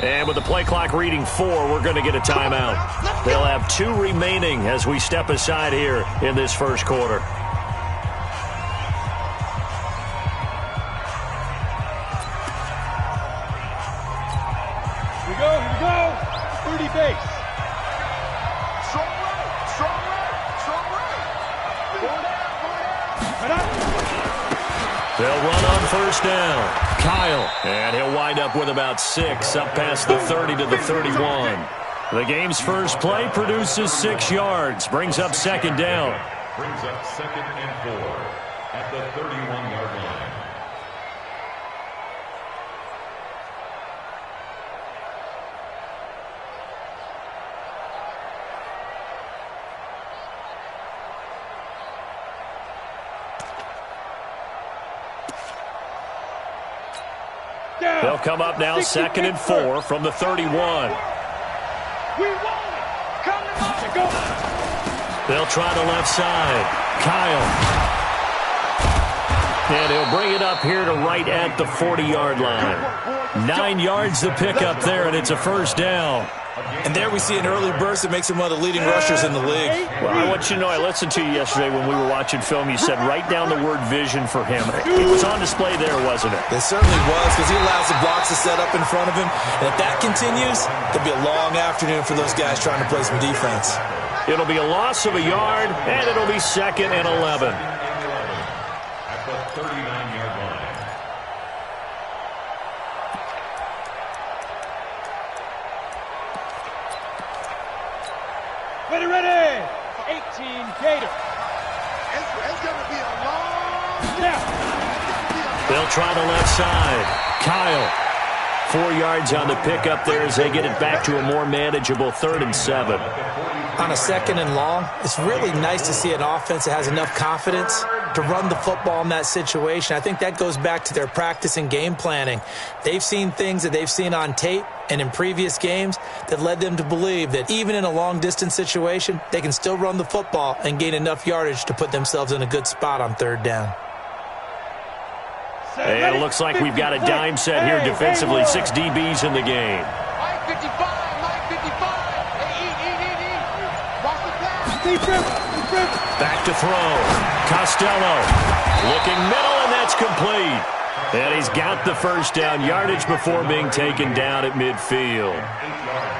And with the play clock reading 4, we're going to get a timeout. They'll have 2 remaining as we step aside here in this first quarter. Here we go. 30 base. Strong right. Right up. They'll run on first down. Kyle, and he'll wind up with about 6, up past the 30 to the 31. The game's first play produces 6 yards, brings up second down. Brings up 2nd and 4 at the 31-yard line. They'll come up now 2nd and 4 from the 31. We want it. Come to go. They'll try the left side. Kyle. And he'll bring it up here to right at the 40-yard line. 9 yards to pick up there, and it's a first down. And there we see an early burst that makes him one of the leading rushers in the league. Well, I want you to know, I listened to you yesterday when we were watching film. You said write down the word vision for him. It was on display there, wasn't it? It certainly was, because he allows the blocks to set up in front of him. And if that continues, it'll be a long afternoon for those guys trying to play some defense. It'll be a loss of a yard, and it'll be 2nd and 11. At the 39-yard line. Ready. 18 Gator. It's going to be a long Snap. They'll try the left side. Kyle. 4 yards on the pickup there as they get it back to a more manageable 3rd and 7. On a 2nd and long, it's really nice to see an offense that has enough confidence to run the football in that situation. I think that goes back to their practice and game planning. They've seen things that they've seen on tape and in previous games that led them to believe that even in a long-distance situation, they can still run the football and gain enough yardage to put themselves in a good spot on 3rd down. And it looks like we've got a dime set here defensively. 6 DBs in the game. Mike 55. Watch the pass. Back to throw. Costello looking middle, and that's complete. And he's got the first down yardage before being taken down at midfield.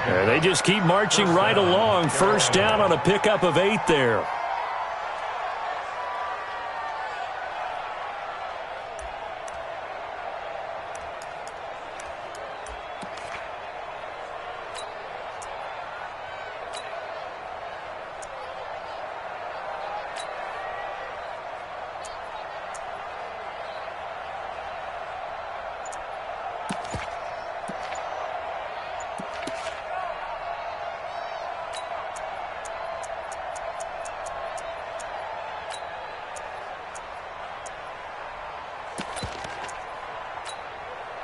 And they just keep marching right along. First down on a pickup of 8 there.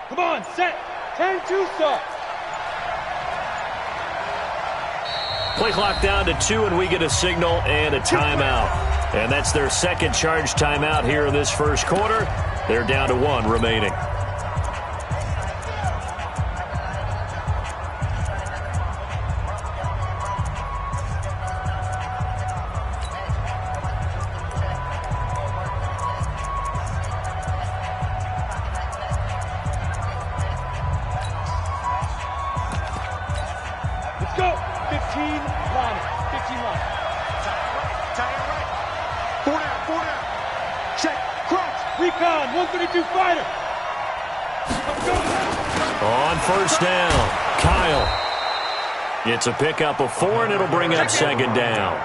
Come on, set. 10-2 start. Play clock down to 2, and we get a signal and a timeout. And that's their second charge timeout here in this first quarter. They're down to 1 remaining. Let's go. 15 line. 15 line. Tie it right. 4 down. Check. Crunch. Recon. 132 fighter. Let's go. On first down, Kyle. It's a pickup of 4, and it'll bring up second down.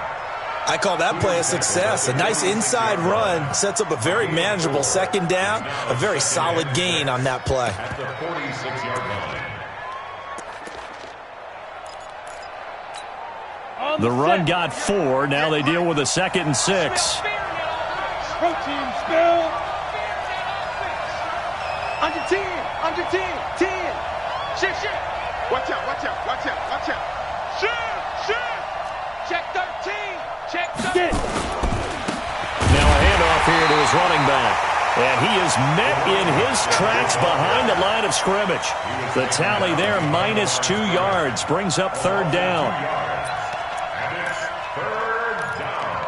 I call that play a success. A nice inside run sets up a very manageable second down. A very solid gain on that play. At the 46-yard line. The run got 4. Now they deal with a 2nd and 6. Protein spill. Under 10. 10. Shift. Watch out. Shift. Check 13. Check 13. Get. Now a handoff here to his running back. And he is met in his tracks behind the line of scrimmage. The tally there, -2 yards, brings up third down. And it's third down.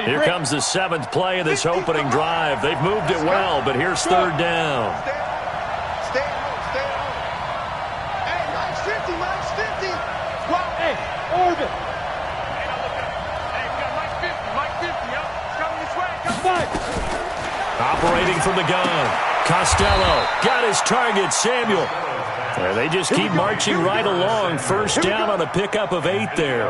Here comes the 7th play of this opening drive. They've moved it well, but here's third down. Stay at home, stay at home. Hey, Mike's 50, Mike's 50. Wow, hey, Orbit. Hey, now look up. Hey, we got Mike's 50, Mike's 50, yo. It's coming this way, come on. Operating from the gun. Costello got his target, Samuel. They just keep marching right along. First down on a pickup of 8 there.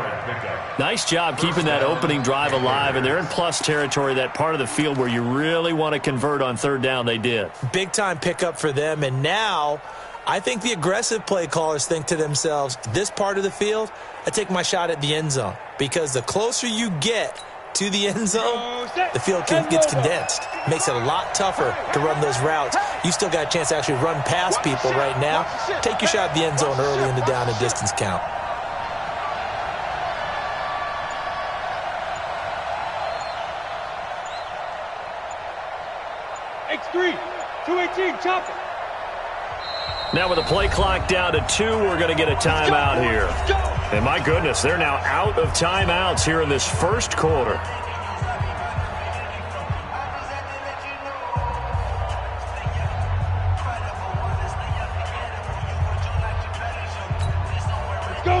Nice job keeping that opening drive alive, and they're in plus territory, that part of the field where you really want to convert on third down. They did. Big-time pickup for them, and now I think the aggressive play callers think to themselves, this part of the field, I take my shot at the end zone, because the closer you get to the end zone, the field gets condensed. Makes it a lot tougher to run those routes. You still got a chance to actually run past people right now. Take your shot at the end zone early in the down and distance count. X3, 218, chop it. Now with the play clock down to 2, we're going to get a timeout here. And my goodness, they're now out of timeouts here in this first quarter.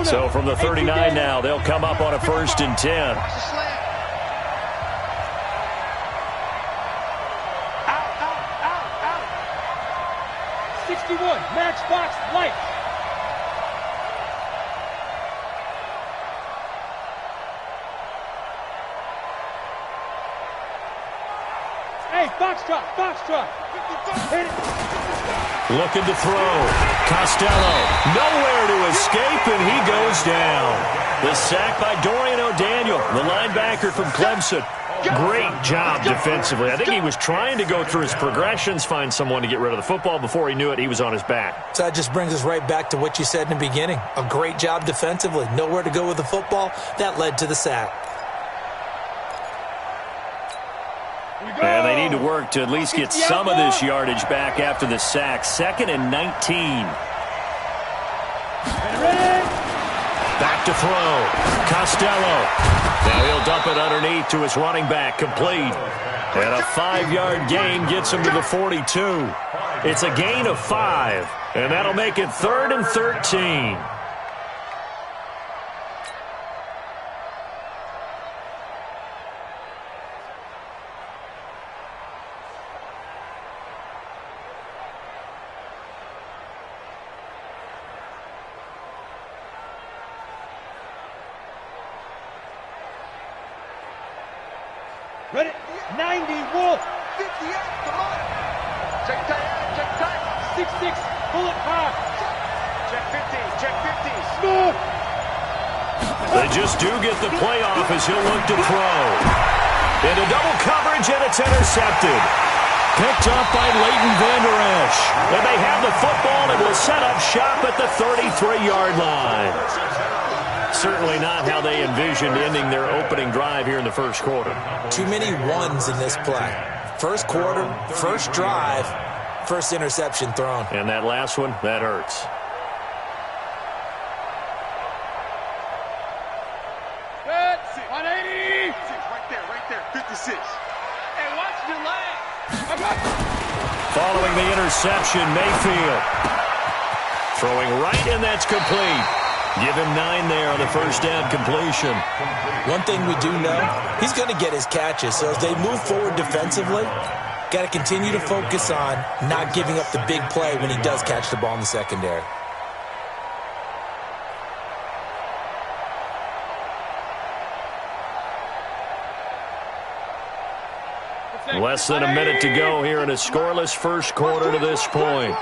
So from the 39 now, they'll come up on a 1st and 10. Out. 61, Matchbox Light. Hey, Foxtrot. Hit it. Looking to throw. Costello, nowhere to escape, and he goes down. The sack by Dorian O'Daniel, the linebacker from Clemson. Great job defensively. I think he was trying to go through his progressions, find someone to get rid of the football. Before he knew it, he was on his back. So that just brings us right back to what you said in the beginning. A great job defensively. Nowhere to go with the football. That led to the sack. And they need to work to at least get some of this yardage back after the sack. 2nd and 19. Back to throw. Costello. Now he'll dump it underneath to his running back. Complete. And a 5-yard gain gets him to the 42. It's a gain of 5. And that'll make it 3rd and 13. Ready? 90, Wolf. 58, come on. Check tight. 66, bullet high. Check 50, check 50. Smooth. They just do get the play off as he'll look to throw. Into double coverage, and it's intercepted. Picked up by Leighton Vander Esch. And they have the football and will set up shop at the 33-yard line. Certainly not how they envisioned ending their opening drive here in the first quarter. Too many ones in this play. First quarter, first drive, first interception thrown. And that last one, that hurts. Good. 180. Right there. 56. Hey, watch your leg. Following the interception, Mayfield. Throwing right, and that's complete. Give him 9 there on the first down completion. One thing we do know, he's going to get his catches. So as they move forward defensively, got to continue to focus on not giving up the big play when he does catch the ball in the secondary. Less than a minute to go here in a scoreless first quarter to this point.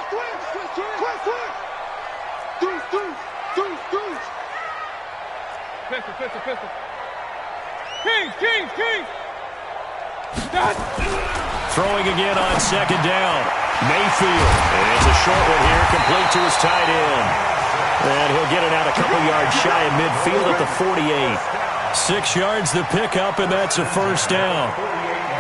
Pistol. Kings. Throwing again on second down. Mayfield. And it's a short one here, complete to his tight end. And he'll get it out a couple yards shy of midfield at the 48. 6 yards the pickup, and that's a first down.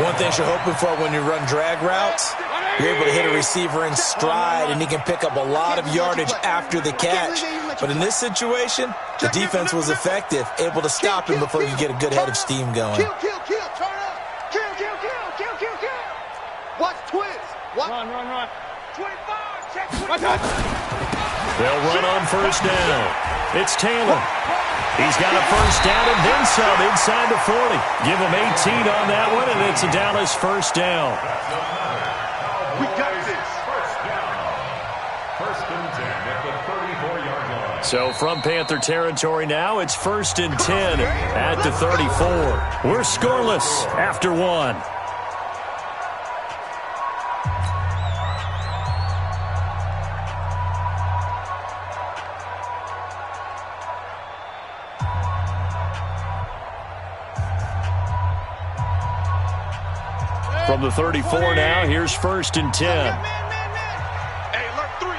One thing you're hoping for when you run drag routes, you're able to hit a receiver in stride, and he can pick up a lot of yardage after the catch. But in this situation, the defense was effective, able to stop him before you get a good head of steam going. Kill, turn up. Kill. Watch twist. Run. 25, check 25. They'll run on first down. It's Taylor. He's got a first down and then some inside the 40. Give him 18 on that one, and it's a Dallas first down. We got this. First and 10 at the 34-yard line. So from Panther territory now, it's first and 10 at the 34. We're scoreless after one. From the 34 now, here's first and 10. Hey, alert 3.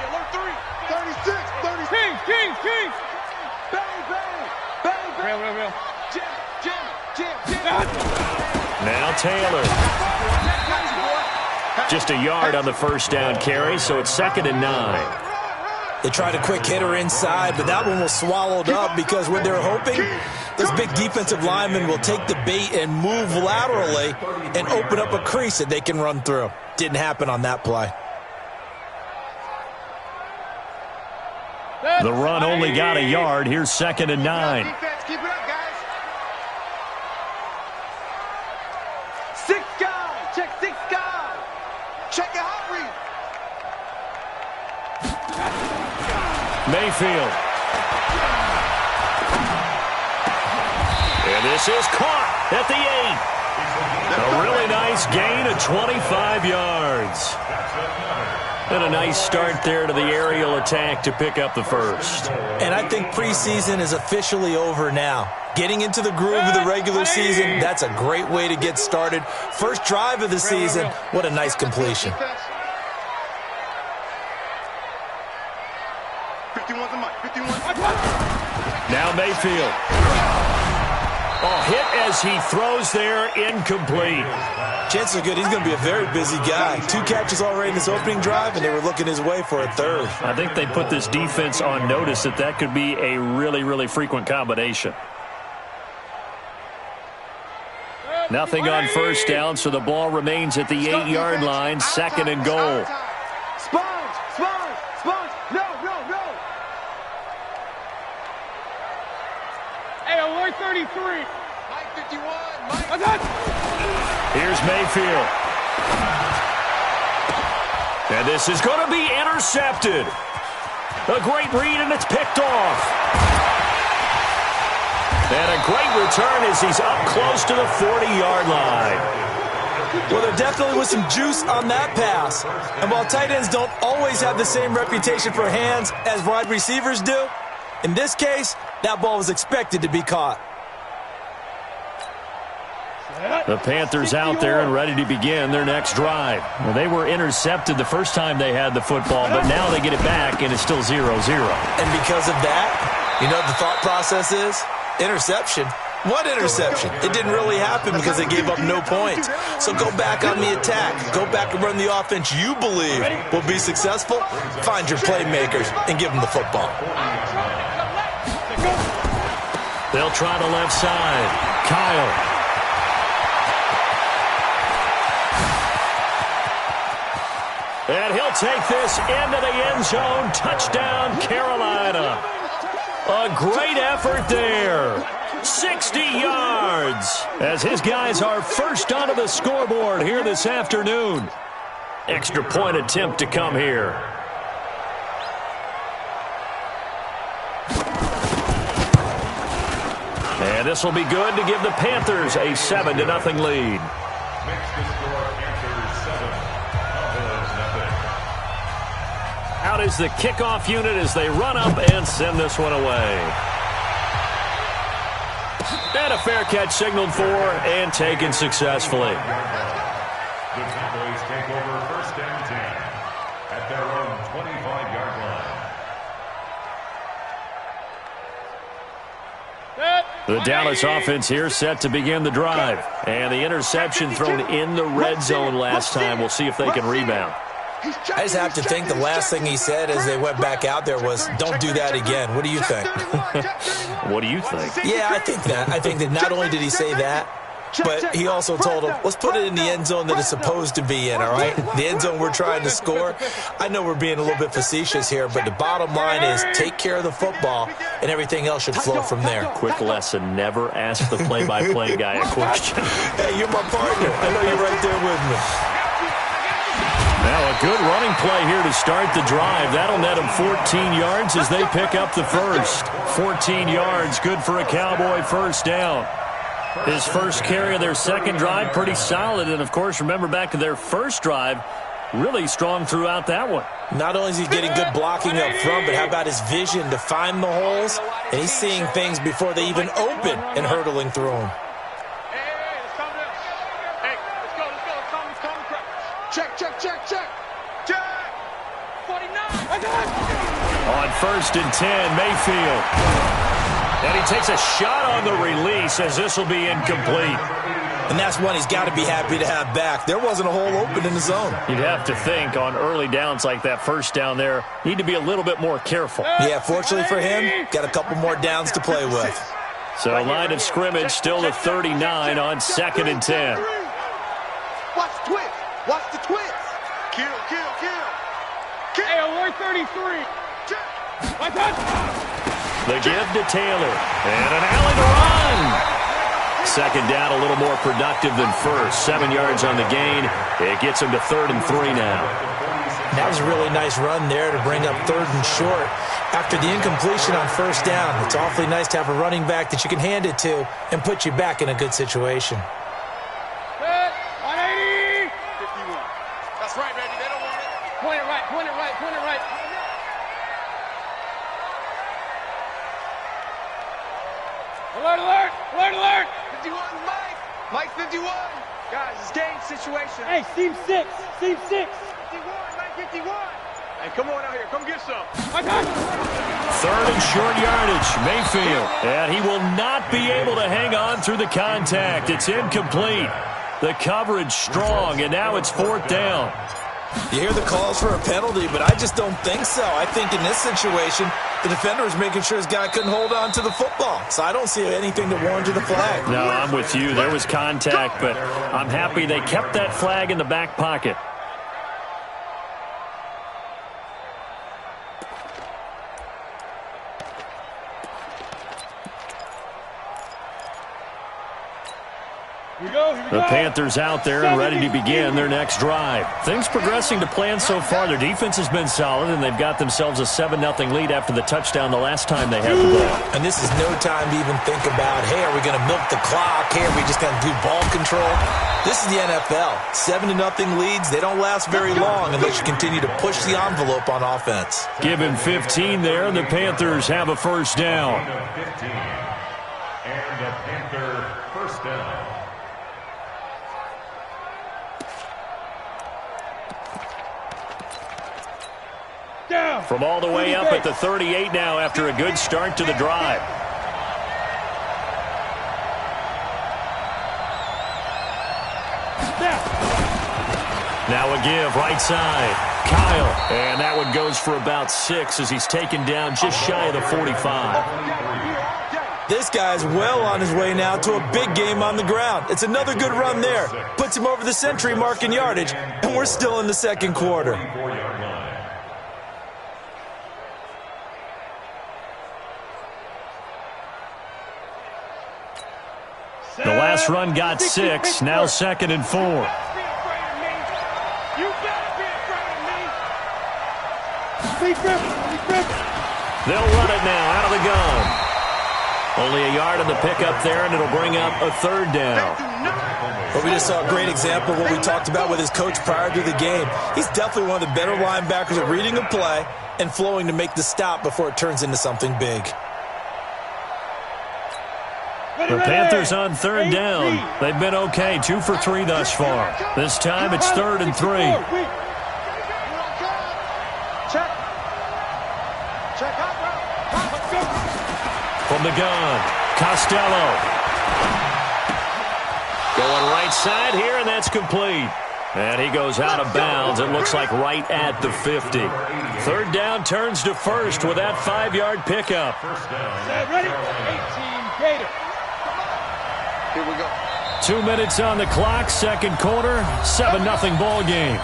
36. King. Bang. Real. Jim. Now Taylor. Just a yard on the first down carry, so it's second and 9. They tried a quick hitter inside, but that one was swallowed up because what they're hoping, this big defensive lineman will take the bait and move laterally and open up a crease that they can run through. Didn't happen on that play. The run only got a yard. Here's second and 9. Defense, keep it up, guys. 6 guys. Check 6 guys. Check your hot read. Mayfield. And this is caught at the 8. A really nice gain of 25 yards. And a nice start there to the aerial attack to pick up the first. And I think preseason is officially over now. Getting into the groove of the regular season, that's a great way to get started. First drive of the season, what a nice completion. 51's the mic. 51. Now Mayfield. Oh, hit as he throws there, incomplete. Chances are good he's going to be a very busy guy. 2 catches already in this opening drive, and they were looking his way for a third. I think they put this defense on notice that could be a really, really frequent combination. Nothing on first down, so the ball remains at the 8-yard line, second and goal. Sponge. No. Hey, alert 33. Mike 51. Mike. Here's Mayfield. And this is going to be intercepted. A great read, and it's picked off. And a great return as he's up close to the 40-yard line. Well, there definitely was some juice on that pass. And while tight ends don't always have the same reputation for hands as wide receivers do, in this case, that ball was expected to be caught. The Panthers out there and ready to begin their next drive. Well, they were intercepted the first time they had the football, but now they get it back, and it's still 0-0. And because of that, you know what the thought process is? Interception. What interception? It didn't really happen because they gave up no points. So go back on the attack. Go back and run the offense you believe will be successful. Find your playmakers and give them the football. They'll try the left side. Kyle. And he'll take this into the end zone. Touchdown, Carolina. A great effort there. 60 yards as his guys are first onto the scoreboard here this afternoon. Extra point attempt to come here. And this will be good to give the Panthers a 7-0 lead. Makes the score Panthers 7, Cowboys nothing. Out is the kickoff unit as they run up and send this one away. And a fair catch signaled for and taken successfully. The Cowboys take over first and 10 at their own 25-yard line. The Dallas offense here set to begin the drive. And the interception thrown in the red zone last time. We'll see if they can rebound. I just have to think the last thing he said as they went back out there was, don't do that again. What do you think? What do you think? Yeah, I think that. I think that not only did he say that, but he also told him, let's put it in the end zone that it's supposed to be in, all right? The end zone we're trying to score. I know we're being a little bit facetious here, but the bottom line is take care of the football, and everything else should flow from there. Quick lesson, never ask the play-by-play guy a question. Hey, you're my partner. I know you're right there with me. Now a good running play here to start the drive. That'll net them 14 yards as they pick up the first. 14 yards, good for a Cowboy first down. His first carry of their second drive, pretty solid. And, of course, remember back to their first drive, really strong throughout that one. Not only is he getting good blocking up front, but how about his vision to find the holes? And he's seeing things before they even open and hurdling through them. Check. 49. On 1st and 10, Mayfield. And he takes a shot on the release as this will be incomplete. And that's one he's got to be happy to have back. There wasn't a hole open in the zone. You'd have to think on early downs like that first down there, need to be a little bit more careful. Yeah, fortunately for him, got a couple more downs to play with. So line of scrimmage still to 39 on 2nd and 10. Watch the twist. Watch the twist. Kill. Hey, alert 33. Watch out. The give to Taylor. And an alley to run. Second down, a little more productive than first. 7 yards on the gain. It gets him to 3rd and 3 now. That was a really nice run there to bring up 3rd and short. After the incompletion on first down, it's awfully nice to have a running back that you can hand it to and put you back in a good situation. 180. 51. That's right, baby. They don't want it. Point it right. Alert. 51, Mike 51. Guys, it's game situation. Hey, seam 6. 51, Mike 51. Hey, come on out here. Come get some. 3rd and short yardage, Mayfield. And he will not be able to hang on through the contact. It's incomplete. The coverage strong, and now it's 4th down. You hear the calls for a penalty, but I just don't think so. I think in this situation, the defender is making sure his guy couldn't hold on to the football. So I don't see anything to warrant the flag. No, I'm with you. There was contact, but I'm happy they kept that flag in the back pocket. The Panthers out there and ready to begin their next drive. Things progressing to plan so far. Their defense has been solid, and they've got themselves a 7-0 lead after the touchdown the last time they had the ball. And this is no time to even think about, hey, are we going to milk the clock? Hey, are we just going to do ball control? This is the NFL. 7-0 leads, they don't last very long unless you continue to push the envelope on offense. Give him 15 there, and the Panthers have a first down. 15. And the Panther first down. From all the way up at the 38 now after a good start to the drive. Now a give right side. Kyle. And that one goes for about 6 as he's taken down just shy of the 45. This guy's well on his way now to a big game on the ground. It's another good run there. Puts him over the century mark in yardage, and we're still in the second quarter. The last run got 6, now 2nd and 4. You better be afraid of me. They'll run it now out of the gun. Only a yard on the pickup there, and it'll bring up a 3rd down. But we just saw a great example of what we talked about with his coach prior to the game. He's definitely one of the better linebackers at reading a play and flowing to make the stop before it turns into something big. The Panthers on 3rd down. They've been okay, 2 for 3 thus far. This time it's 3rd and 3. Check. From the gun, Costello. Going right side here, and that's complete. And he goes out of bounds. It looks like right at the 50. Third down turns to first with that 5-yard pickup. Ready? 18 Gator. Here we go. 2 minutes on the clock, second quarter, 7-0 ball game.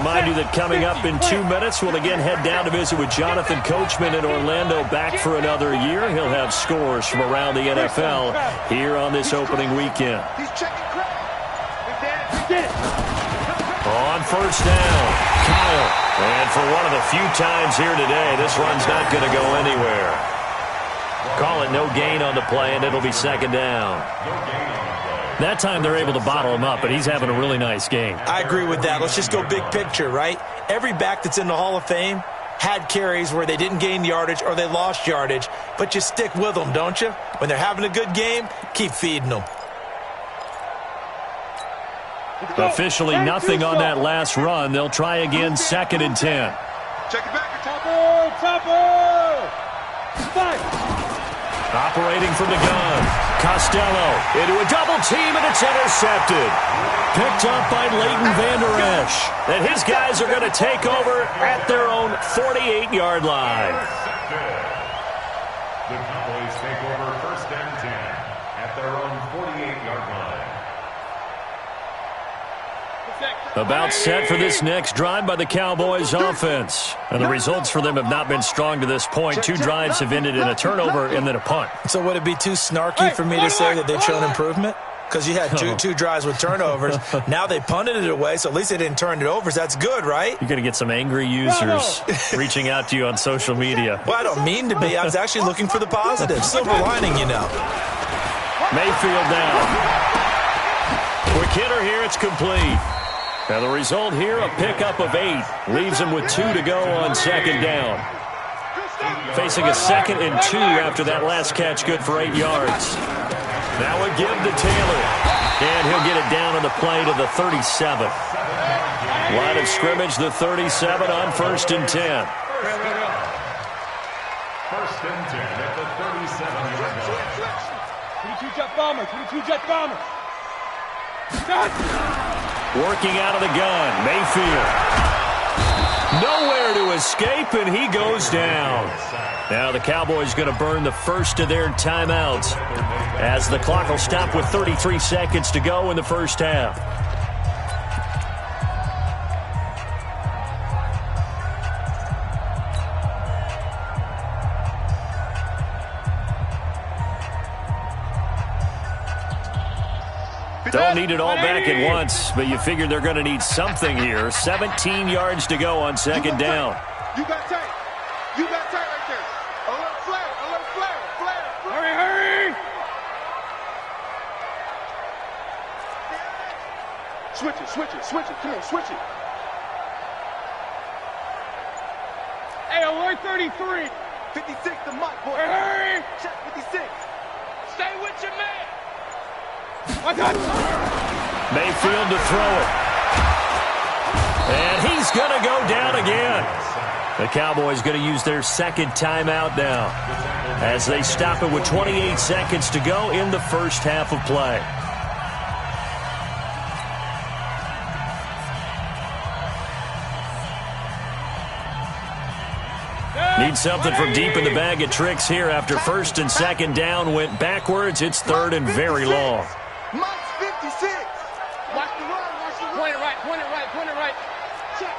Remind you that coming up in 2 minutes, we'll again head down to visit with Jonathan Coachman in Orlando, back for another year. He'll have scores from around the NFL here on this opening weekend. He's checking credit. On first down, Kyle. And for one of the few times here today, this run's not going to go anywhere. Call it no gain on the play, and it'll be second down. That time they're able to bottle him up, but he's having a really nice game. I agree with that. Let's just go big picture, right? Every back that's in the Hall of Fame had carries where they didn't gain yardage or they lost yardage, but you stick with them, don't you? When they're having a good game, keep feeding them. Officially nothing on that last run. They'll try again, 2nd and 10. Check it back. Topper! Fight! Operating from the gun, Costello into a double team, and it's intercepted. Picked up by Leighton Vander Esch. And his guys are going to take over at their own 48-yard line. The Cowboys take over 1st and 10 at their own 48-yard line. About set for this next drive by the Cowboys offense. And the results for them have not been strong to this point. 2 drives have ended in a turnover and then a punt. So would it be too snarky for me to say that they've shown improvement? Because you had two drives with turnovers. Now they punted it away, so at least they didn't turn it over. So that's good, right? You're going to get some angry users reaching out to you on social media. Well, I don't mean to be. I was actually looking for the positive. Silver lining, you know. Mayfield down. Quick hitter here, it's complete. Now the result here, a pickup of 8. Leaves him with 2 to go on second down. Facing a 2nd and 2 after that last catch, good for 8 yards. Now a give to Taylor. And he'll get it down on the play to the 37. Line of scrimmage, the 37 on 1st and 10. 1st and 10 at the 37-yard line. 22 jet bomber, 22 jet bomber. Working out of the gun, Mayfield. Nowhere to escape, and he goes down. Now the Cowboys going to burn the first of their timeouts as the clock will stop with 33 seconds to go in the first half. Don't need it all back at once, but you figure they're going to need something here. 17 yards to go on second down. You got tight. You got tight right there. A little flare, a little flare. Hurry! Switch it. Come on, switch it. Hey, alert 33. 56 to Mike, boy. Hurry! Check 56. Stay with your man. Mayfield to throw it. And he's going to go down again. The Cowboys going to use their 2nd timeout now as they stop it with 28 seconds to go in the first half of play. Need something from deep in the bag of tricks here after 1st and 2nd down went backwards. It's 3rd and very long. Mike's 56. Watch the run. Point it right. Check.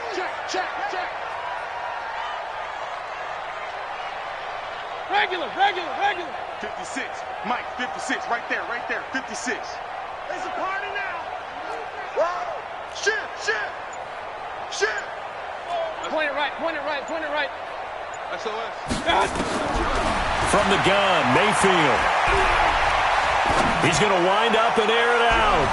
Regular. 56. Mike, 56. Right there. 56. It's a party now. Whoa. Shit. Point it right. SOS. From the gun, Mayfield. He's going to wind up and air it out.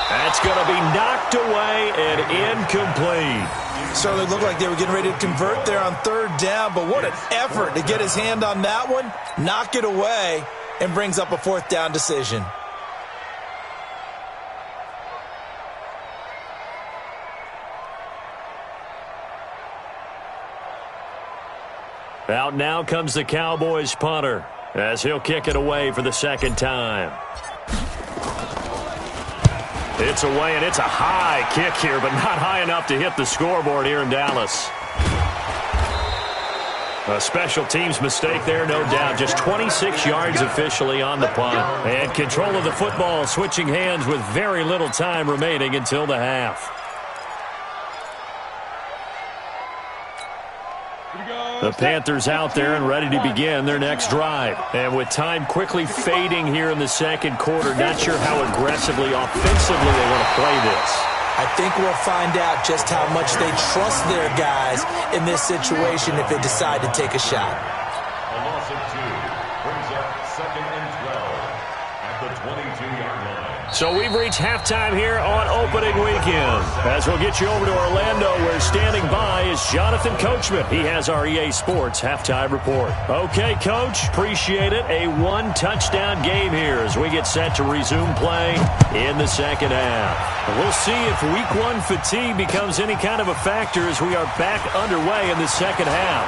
That's going to be knocked away and incomplete. Certainly looked like they were getting ready to convert there on third down, but what an effort to get his hand on that one, knock it away, and brings up a fourth down decision. Out now comes the Cowboys punter as he'll kick it away for the second time. It's away, and it's a high kick here, but not high enough to hit the scoreboard here in Dallas. A special teams mistake there, no doubt. Just 26 yards officially on the punt. And control of the football, switching hands with very little time remaining until the half. The Panthers out there and ready to begin their next drive. And with time quickly fading here in the second quarter, not sure how aggressively, offensively they want to play this. I think we'll find out just how much they trust their guys in this situation if they decide to take a shot. A loss of 2 brings up 2nd and 12 at the 22-yard line. So we've reached halftime here on opening weekend. As we'll get you over to Orlando, where standing by is Jonathan Coachman. He has our EA Sports halftime report. Okay, Coach, appreciate it. A one-touchdown game here as we get set to resume play in the second half. We'll see if week one fatigue becomes any kind of a factor as we are back underway in the second half.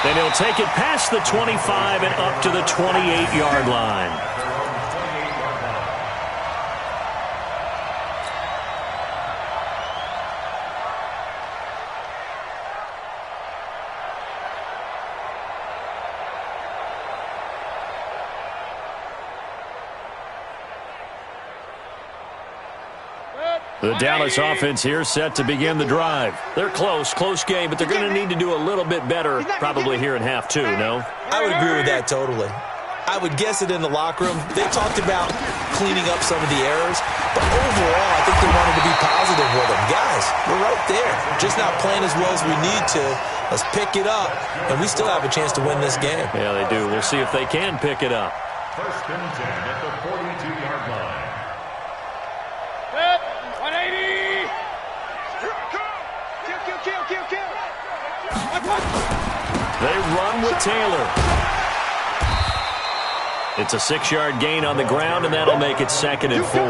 Then he'll take it past the 25 and up to the 28-yard line. The Dallas offense here set to begin the drive. They're close game, but they're going to need to do a little bit better probably here in half two, no? I would agree with that totally. I would guess it in the locker room. They talked about cleaning up some of the errors, but overall, I think they wanted to be positive with them. Guys, we're right there. Just not playing as well as we need to. Let's pick it up, and we still have a chance to win this game. Yeah, they do. We'll see if they can pick it up. 1st and 10 at the 42-yard line. 180! Kill! They run with Taylor. It's a 6-yard gain on the ground, and that'll make it 2nd and 4.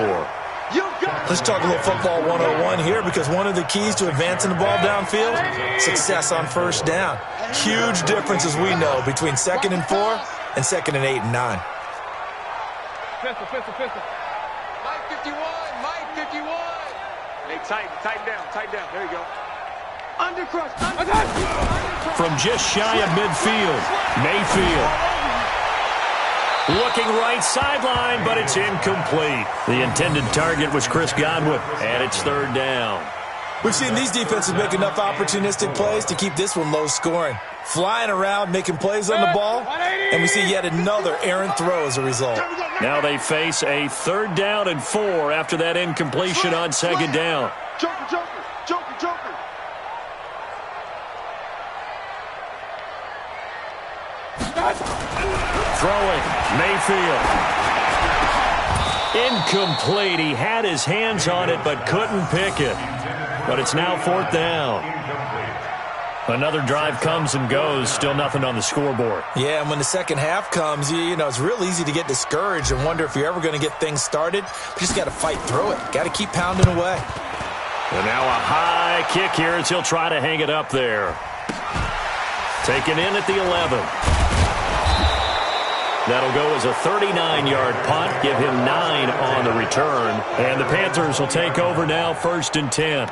Let's talk a little football 101 here, because one of the keys to advancing the ball downfield, success on first down. Huge difference, as we know, between 2nd and 4 and 2nd and 8 and 9. Pistol. Mike 51. Hey, tighten down. There you go. Undercrush. From just shy of midfield, Mayfield. Looking right sideline, but it's incomplete. The intended target was Chris Godwin, and it's 3rd down. We've seen these defenses make enough opportunistic plays to keep this one low scoring. Flying around, making plays on the ball, and we see yet another errant throw as a result. Now they face a 3rd down and 4 after that incompletion on 2nd down. Joker. Throwing, Mayfield. Incomplete. He had his hands on it but couldn't pick it. But it's now 4th down. Another drive comes and goes, still nothing on the scoreboard. Yeah, and when the second half comes, you know, it's real easy to get discouraged and wonder if you're ever going to get things started. But you just got to fight through it. Got to keep pounding away. And now a high kick here as he'll try to hang it up there. Taken in at the 11. That'll go as a 39-yard punt, give him 9 on the return. And the Panthers will take over now, 1st and 10.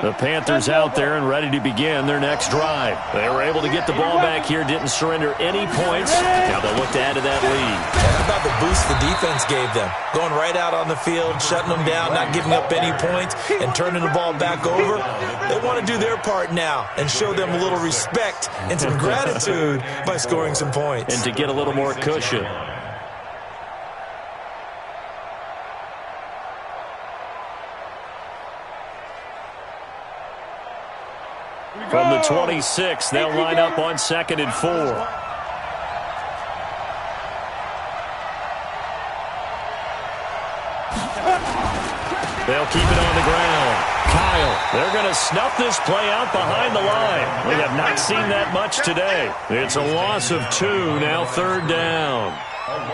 The Panthers out there and ready to begin their next drive. They were able to get the ball back here, didn't surrender any points. Now they'll look to add to that lead. How about the boost the defense gave them? Going right out on the field, shutting them down, not giving up any points, and turning the ball back over. They want to do their part now and show them a little respect and some gratitude by scoring some points. And to get a little more cushion. From the 26, they'll line up on 2nd and 4. They'll keep it on the ground. Kyle, they're going to snuff this play out behind the line. We have not seen that much today. It's a loss of 2, now 3rd down.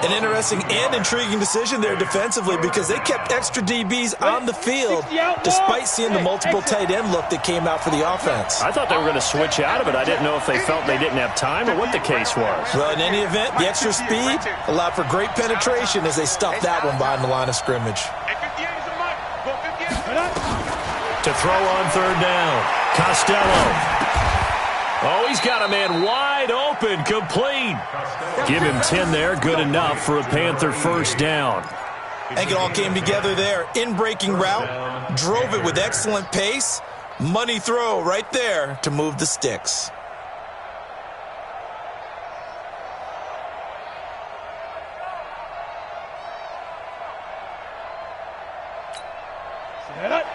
An interesting and intriguing decision there defensively because they kept extra DBs on the field despite seeing the multiple tight end look that came out for the offense. I thought they were going to switch out of it. I didn't know if they felt they didn't have time or what the case was. Well, in any event, the extra speed allowed for great penetration as they stuffed that one behind the line of scrimmage. To throw on 3rd down, Costello. Oh, he's got a man wide open, complete. Give him 10 there, good enough for a Panther 1st down. I think it all came together there. In-breaking route, drove it with excellent pace. Money throw right there to move the sticks.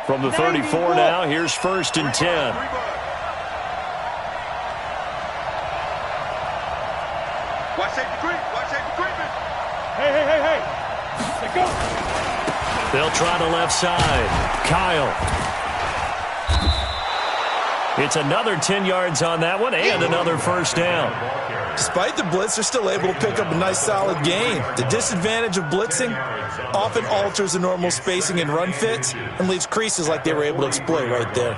From the 34 now, here's 1st and 10. Watch safety creep. Watch safety creeping. Hey. Let go. They'll try the left side. Kyle. It's another 10 yards on that one and another 1st down. Despite the blitz, they're still able to pick up a nice solid gain. The disadvantage of blitzing often alters the normal spacing and run fits and leaves creases like they were able to exploit right there.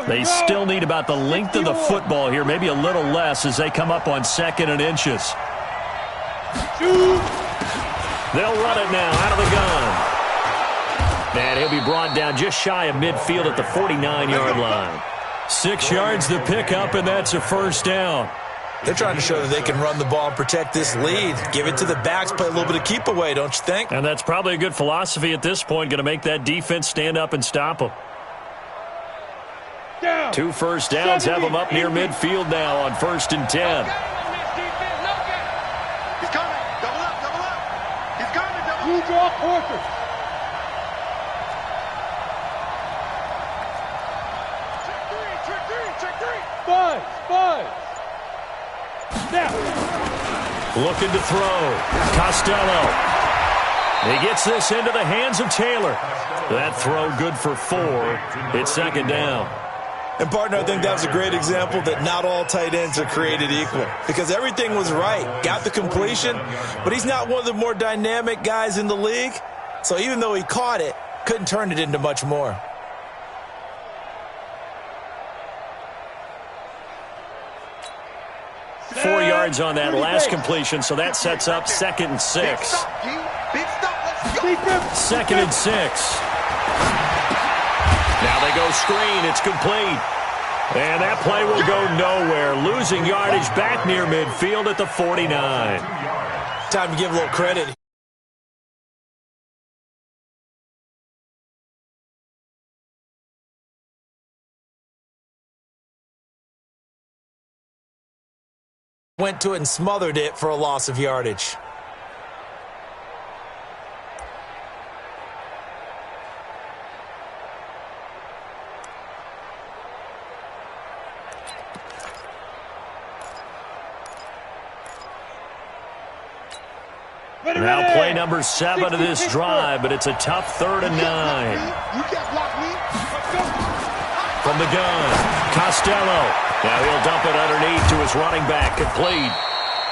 They still need about the length of the football here, maybe a little less as they come up on 2nd and inches. They'll run it now out of the gun. And he'll be brought down just shy of midfield at the 49-yard line. 6 yards the pickup, and that's a 1st down. They're trying to show that they can run the ball and protect this lead. Give it to the backs, play a little bit of keep away, don't you think? And that's probably a good philosophy at this point, going to make that defense stand up and stop them. 2 1st downs have them up near midfield now on 1st and 10. He's coming. Double up. He's coming. Double up. Draw Porter. Check three. Five. Now. Looking to throw. Costello. He gets this into the hands of Taylor. That throw good for 4. It's 2nd down. And, partner, I think that was a great example that not all tight ends are created equal because everything was right. Got the completion, but he's not one of the more dynamic guys in the league. So even though he caught it, couldn't turn it into much more. Four yards on that last completion, so that sets up 2nd and 6. Big stop. Let's go. 2nd and 6. Now they go screen. It's complete. And that play will go nowhere. Losing yardage back near midfield at the 49. Time to give a little credit. Went to it and smothered it for a loss of yardage. Now play number 7 of this drive, but it's a tough 3rd and 9. You can't block me. From the gun, Costello. Now he'll dump it underneath to his running back, complete.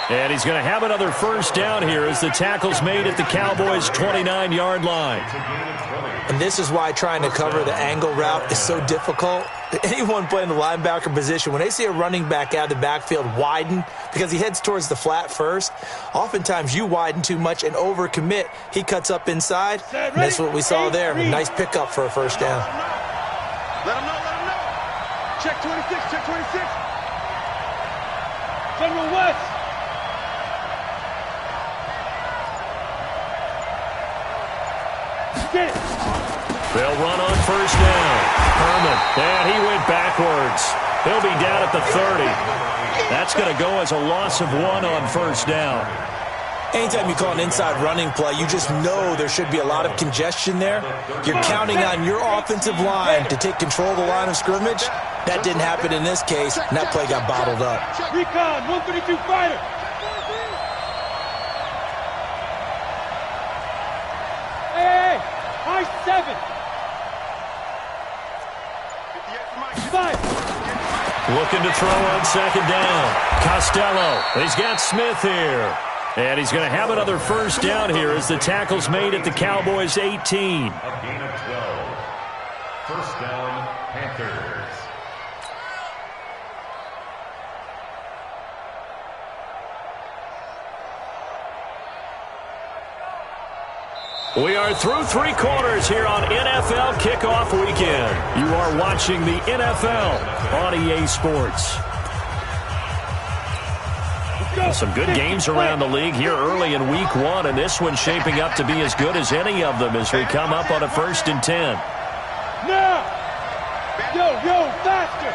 And he's going to have another 1st down here as the tackle's made at the Cowboys' 29-yard line. And this is why trying to cover the angle route is so difficult. Anyone playing the linebacker position, when they see a running back out of the backfield widen because he heads towards the flat first, oftentimes you widen too much and overcommit. He cuts up inside, and that's what we saw there. A nice pickup for a 1st down. Let him know. Check 26. General West. Get it. They'll run on 1st down. Herman, and he went backwards. He'll be down at the 30. That's going to go as a loss of 1 on 1st down. Anytime you call an inside running play, you just know there should be a lot of congestion there. You're counting on your offensive line to take control of the line of scrimmage. That didn't happen in this case, and that play got bottled up. Recon, 132 fighter. Hey, high 7. 5. Looking to throw on second down. Costello. He's got Smith here. And he's going to have another first down here as the tackle's made at the Cowboys' 18. A gain of 12. First down, Panthers. We are through 3 quarters here on NFL Kickoff Weekend. You are watching the NFL on EA Sports. Some good games around the league here early in Week 1, and this one's shaping up to be as good as any of them as we come up on a 1st and 10. Now! Yo, faster!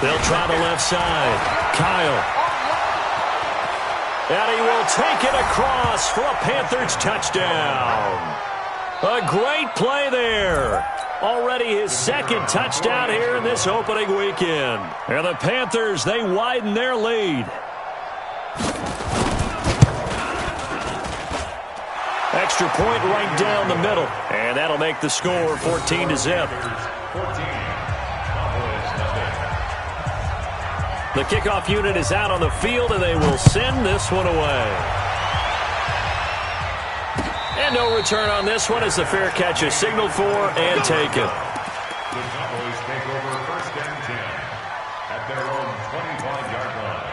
They'll try the left side. Kyle. And he will take it across for a Panthers touchdown. A great play there. Already his 2nd touchdown here in this opening weekend. And the Panthers, they widen their lead. Extra point right down the middle. And that'll make the score 14-0. The kickoff unit is out on the field, and they will send this one away. And no return on this one as the fair catch is signaled for and taken. The Cowboys take over 1st and 10 at their own 25-yard line.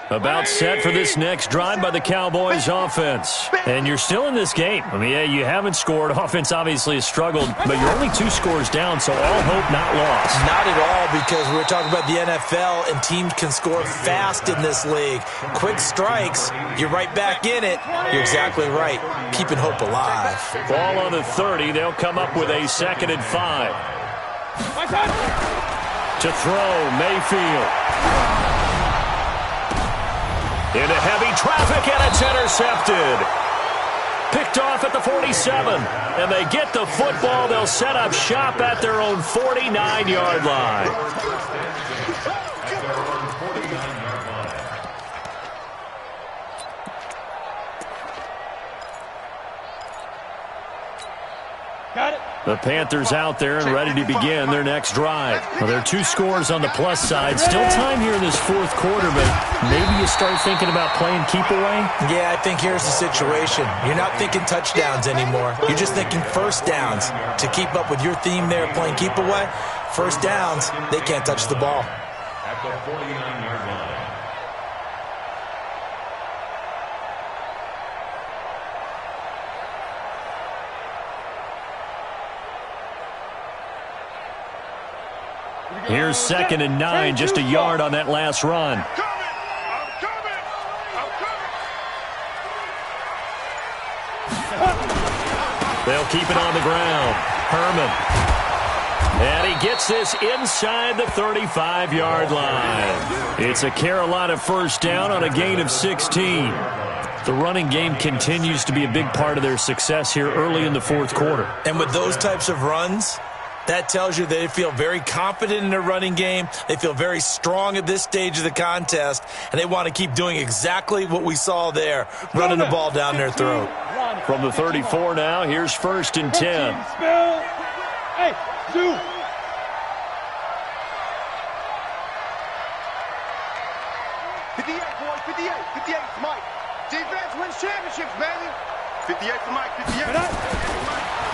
About set for this next drive by the Cowboys offense. And you're still in this game. I mean, yeah, you haven't scored. Offense obviously has struggled, but you're only 2 scores down, so all hope not lost. Not at all, because we're talking about the NFL, and teams can score fast in this league. Quick strikes, you're right back in it. You're exactly right. Keeping hope alive. Ball on the 30. They'll come up with a 2nd and 5. To throw, Mayfield. Into heavy traffic, and it's intercepted. Picked off at the 47. And they get the football. They'll set up shop at their own 49-yard line. Got it. The Panthers out there and ready to begin their next drive. Well, there are 2 scores on the plus side. Still time here in this 4th quarter, but maybe you start thinking about playing keep away? Yeah, I think here's the situation. You're not thinking touchdowns anymore. You're just thinking first downs. To keep up with your theme there, playing keep away, first downs, they can't touch the ball. At the 49-yard line. Here's 2nd and 9, just a yard on that last run. I'm coming. They'll keep it on the ground. Herman. And he gets this inside the 35-yard line. It's a Carolina first down on a gain of 16. The running game continues to be a big part of their success here early in the 4th quarter. And with those types of runs, that tells you they feel very confident in their running game. They feel very strong at this stage of the contest, and they want to keep doing exactly what we saw there, running the ball down their throat. From the 34 now, here's 1st and 10. Hey, 2. Mike. Defense wins championships, baby. 58 for Mike. 58.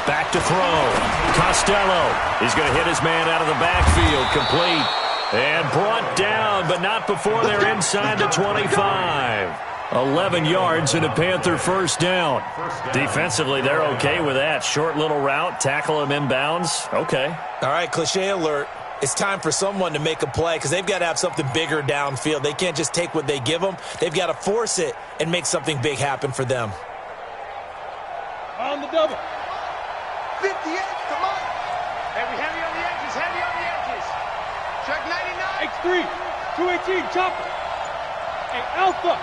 Back to throw. Costello is going to hit his man out of the backfield. Complete. And brought down, but not before they're inside the 25. 11 yards and a Panther first down. Defensively, they're okay with that. Short little route, tackle him inbounds. Okay. All right, cliche alert. It's time for someone to make a play because they've got to have something bigger downfield. They can't just take what they give them. They've got to force it and make something big happen for them. On the double. 58 to Mike. X3, 218, chopper. Hey, Alpha.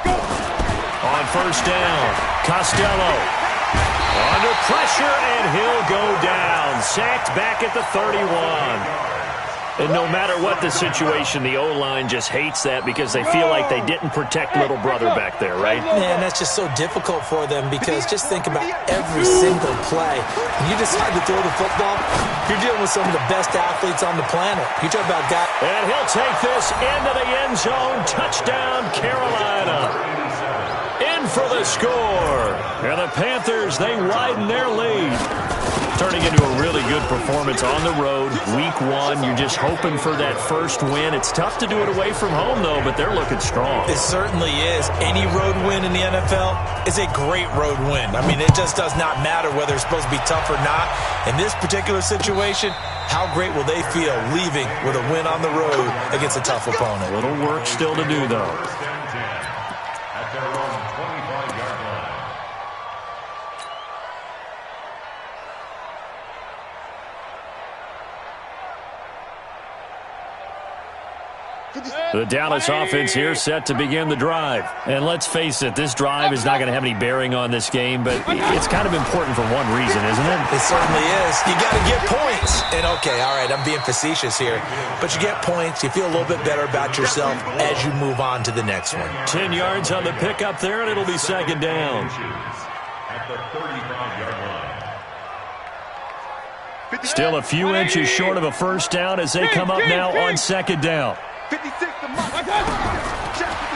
Go. On first down, Costello. Under pressure, and he'll go down. Sacked back at the 31. And no matter what the situation, the O-line just hates that because they feel like they didn't protect little brother back there, right? Man, that's just so difficult for them because just think about every single play. When you decide to throw the football, you're dealing with some of the best athletes on the planet. You talk about guys. And he'll take this into the end zone. Touchdown, Carolina. In for the score. And the Panthers, they widen their lead. Turning into a really good performance on the road. Week 1, you're just hoping for that first win. It's tough to do it away from home, though, but they're looking strong. It certainly is. Any road win in the NFL is a great road win. I mean, it just does not matter whether it's supposed to be tough or not. In this particular situation, how great will they feel leaving with a win on the road against a tough opponent? A little work still to do, though. At their own 25-yard line. The Dallas offense here set to begin the drive. And let's face it, this drive is not going to have any bearing on this game, but it's kind of important for one reason, isn't it? It certainly is. You got to get points. And, okay, all right, I'm being facetious here. But you get points, you feel a little bit better about yourself as you move on to the next one. 10 yards on the pickup there, and it'll be second down. At the 35-yard line. Still a few inches short of a first down as they come up now on second down. 56 to Mike.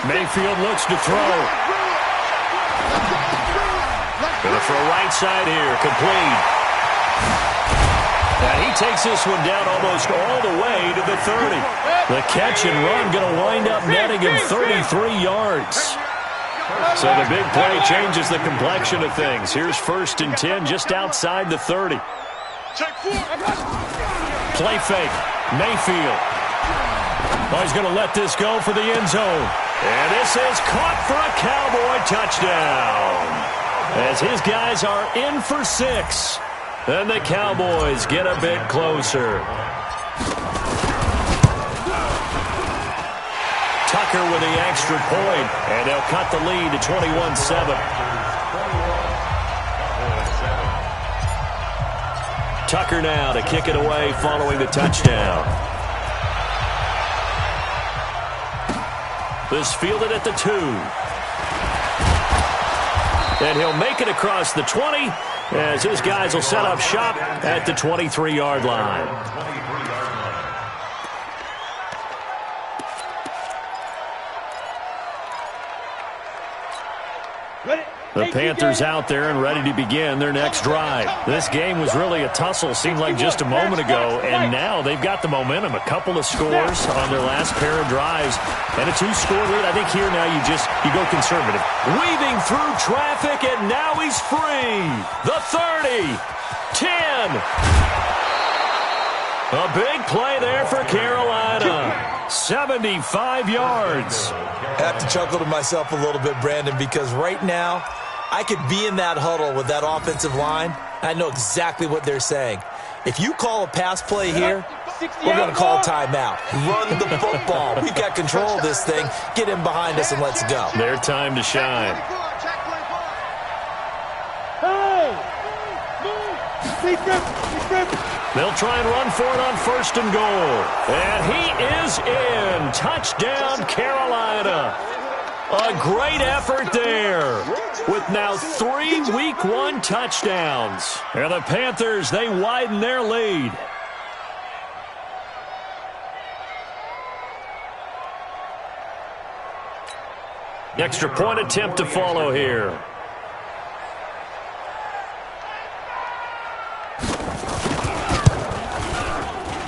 Mayfield looks to throw. Going to throw right side here, complete. And he takes this one down almost all the way to the 30. The catch and run going to wind up netting him 33 yards. So the big play changes the complexion of things. Here's 1st and 10 just outside the 30. Play fake. Mayfield. Oh, he's going to let this go for the end zone. And this is caught for a Cowboy touchdown. As his guys are in for 6. And the Cowboys get a bit closer. Tucker with the extra point. And they'll cut the lead to 21-7. Tucker now to kick it away following the touchdown. This fielded at the 2. And he'll make it across the 20 as his guys will set up shop at the 23-yard line. The Panthers out there and ready to begin their next drive. This game was really a tussle, seemed like just a moment ago, and now they've got the momentum. A couple of scores on their last pair of drives, and a 2-score lead. I think here now you go conservative. Weaving through traffic, and now he's free. The 30, 10. A big play there for Carolina. 75 yards. I have to chuckle to myself a little bit, Brandon, because right now I could be in that huddle with that offensive line. I know exactly what they're saying. If you call a pass play here, we're going to call a timeout. Run the football. We've got control of this thing. Get in behind us and let's go. Their time to shine. They'll try and run for it on 1st and goal. And he is in. Touchdown, Carolina. A great effort there with now 3 Week 1 touchdowns. And the Panthers, they widen their lead. Extra point attempt to follow here.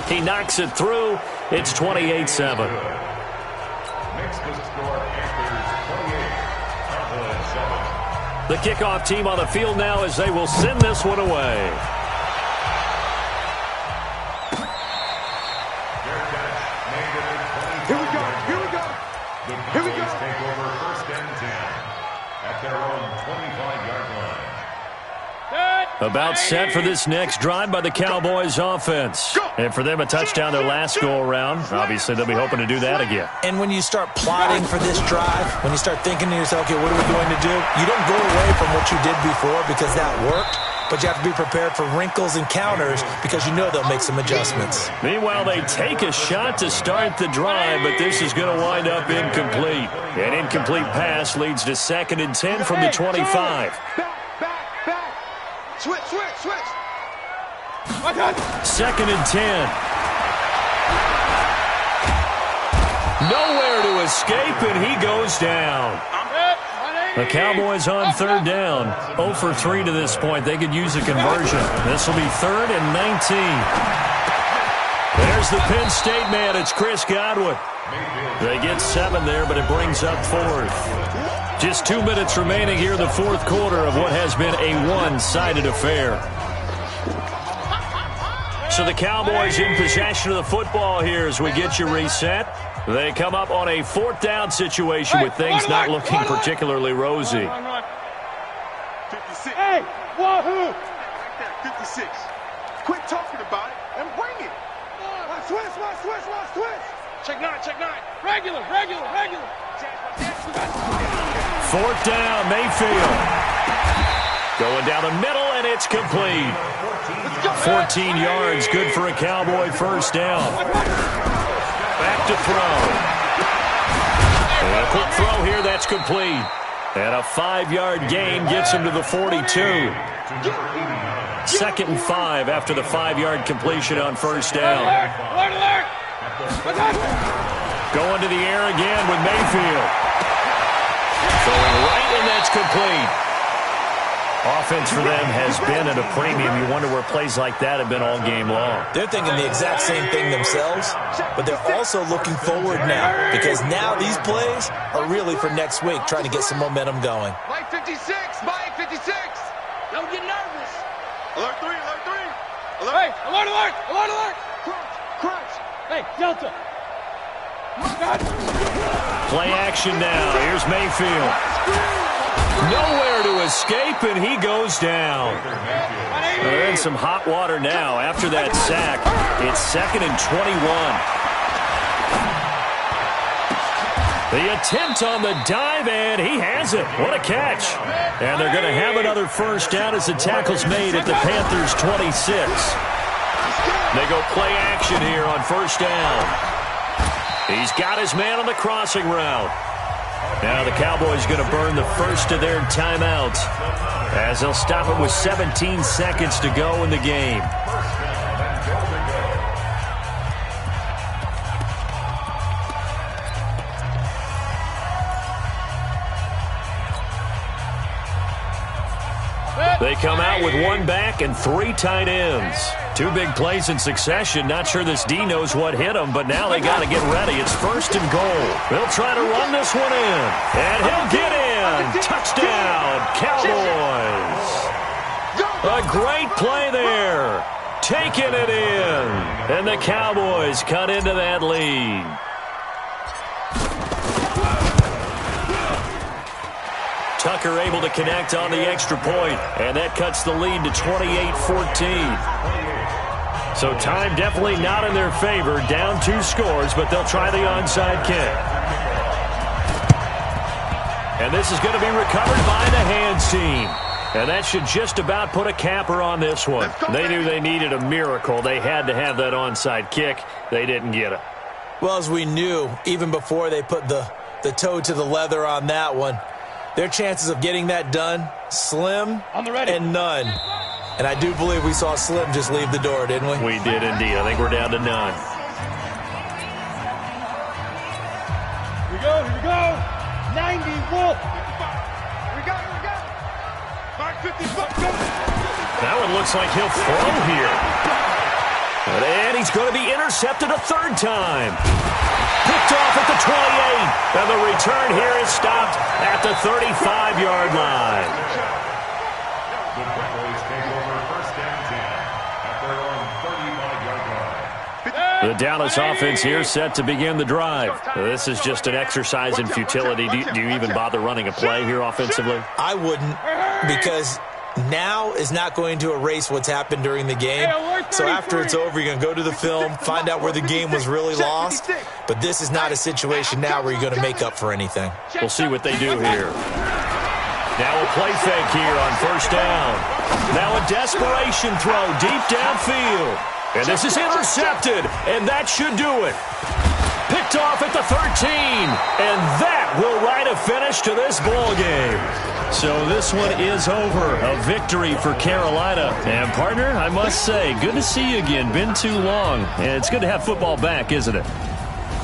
He knocks it through. It's 28-7. The kickoff team on the field now as they will send this one away. Here we go. Here we go. The Cowboys take over 1st and 10 at their own 25-yard line. About set for this next drive by the Cowboys offense. And for them, a touchdown their last go-around. Obviously, they'll be hoping to do that again. And when you start plotting for this drive, when you start thinking to yourself, okay, what are we going to do? You don't go away from what you did before because that worked. But you have to be prepared for wrinkles and counters because you know they'll make some adjustments. Meanwhile, they take a shot to start the drive, but this is going to wind up incomplete. An incomplete pass leads to 2nd and 10 from the 25. Back. Switch. 2nd and 10. Nowhere to escape, and he goes down. The Cowboys on 3rd down. 0 for 3 to this point. They could use a conversion. This will be 3rd and 19. There's the Penn State man. It's Chris Godwin. They get 7 there, but it brings up 4th. Just 2 minutes remaining here in the 4th quarter of what has been a one-sided affair. So the Cowboys in possession of the football here as we get you reset. They come up on a 4th down situation with things not looking particularly rosy. 56. Hey, wahoo! 56. Quit talking about it and bring it. Switch. Check 9. Regular. 4th down, Mayfield. Going down the middle, and it's complete. 14 yards, good for a Cowboy first down. Back to throw. And a quick throw here, that's complete. And a 5-yard gain gets him to the 42. 2nd and 5 after the 5-yard completion on first down. Going to the air again with Mayfield. Throwing right, and that's complete. Offense for them has been at a premium. You wonder where plays like that have been all game long. They're thinking the exact same thing themselves, but they're also looking forward now because now these plays are really for next week, trying to get some momentum going. Mike 56. Don't get nervous. Alert 3. Hey, alert. Crunch. Hey, Delta. Play action now. Here's Mayfield. Nowhere to escape, and he goes down. They're in some hot water now after that sack. It's 2nd and 21. The attempt on the dive, and he has it. What a catch. And they're going to have another first down as the tackle's made at the Panthers' 26. They go play action here on first down. He's got his man on the crossing route. Now the Cowboys going to burn the first of their timeouts as they'll stop it with 17 seconds to go in the game. They come out with 1 back and 3 tight ends. 2 big plays in succession. Not sure this D knows what hit him, but now they got to get ready. It's 1st and goal. They'll try to run this one in. And he'll get in. Touchdown, Cowboys. A great play there. Taking it in. And the Cowboys cut into that lead. Tucker able to connect on the extra point, and that cuts the lead to 28-14. So time definitely not in their favor. Down 2 scores, but they'll try the onside kick. And this is going to be recovered by the hands team. And that should just about put a capper on this one. They knew they needed a miracle. They had to have that onside kick. They didn't get it. Well, as we knew, even before they put the toe to the leather on that one, their chances of getting that done, slim and none. And I do believe we saw Slim just leave the door, didn't we? We did indeed. I think we're down to none. Here we go. 90 Wolf. Here we go. 550. That one looks like he'll throw here. And he's going to be intercepted a 3rd time. Picked off at the 28. And the return here is stopped at the 35-yard line. The Cowboys take over 1st and 10 at their own 35-yard line. The Dallas offense here set to begin the drive. This is just an exercise in futility. Do you even bother running a play here offensively? I wouldn't, because now is not going to erase what's happened during the game. So after it's over, you're going to go to the film, find out where the game was really lost. But this is not a situation now where you're going to make up for anything. We'll see what they do here. Now a play fake here on first down. Now a desperation throw deep downfield. And this is intercepted, and that should do it. Picked off at the 13, and that will write a finish to this ball game. So this one is over. A victory for Carolina. And, partner, I must say, good to see you again. Been too long. And it's good to have football back, isn't it?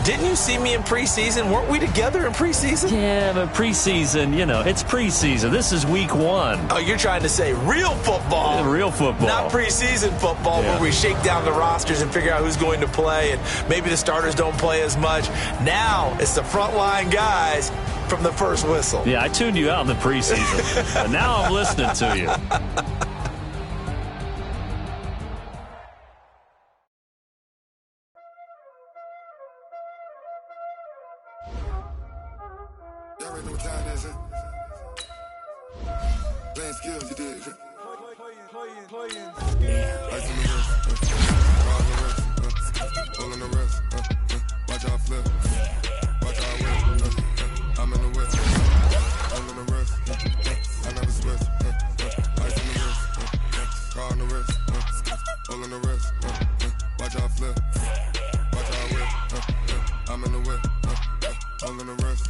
Didn't you see me in preseason? Weren't we together in preseason? Yeah, but preseason, it's preseason. This is week 1. Oh, you're trying to say real football. Real football. Not preseason football where we shake down the rosters and figure out who's going to play, and maybe the starters don't play as much. Now it's the frontline guys from the first whistle. Yeah, I tuned you out in the preseason. But now I'm listening to you. Y'all already know what time it is, huh? Playing skills, you dig, huh? Ice on the wrist, ball on the wrist, roll on the wrist, watch out flip, watch out whip, I'm in the whip, I'm on the wrist, I never switch, ice on the wrist, car on the wrist, roll on the wrist, watch out flip, watch out whip, I'm in the whip, I'm on the wrist.